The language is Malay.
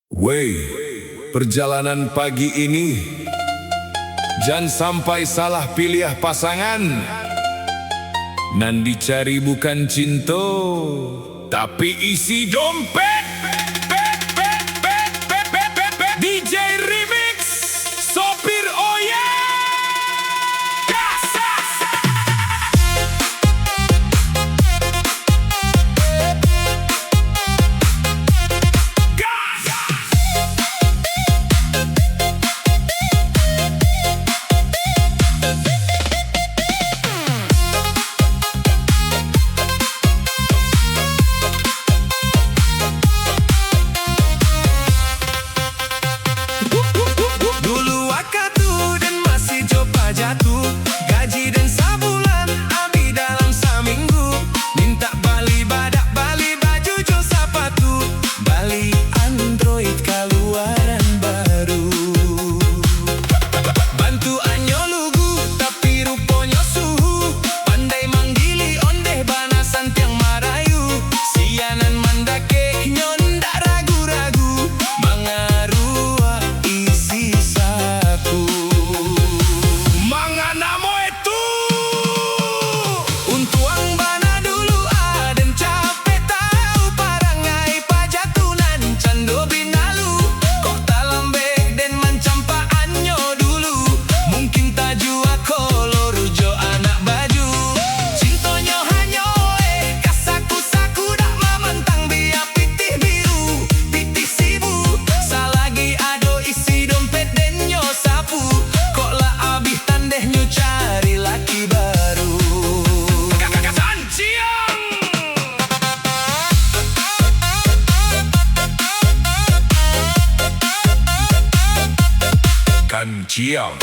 Wey, perjalanan pagi ini jangan sampai salah pilih pasangan. Nan dicari bukan cinta, tapi isi dompet. DJ Remix, sopir Oya. Gaji dan sabulan abi dalam seminggu. Minta bali badak, bali baju jo sepatu, bali Android keluaran baru. Bantu anyo lugu tapi ruponya suhu, pandai manggili ondeh banasan tiang marayu. Sianan mandake nyon dak ragu-ragu, mangarua isi saku. Kan Ciang.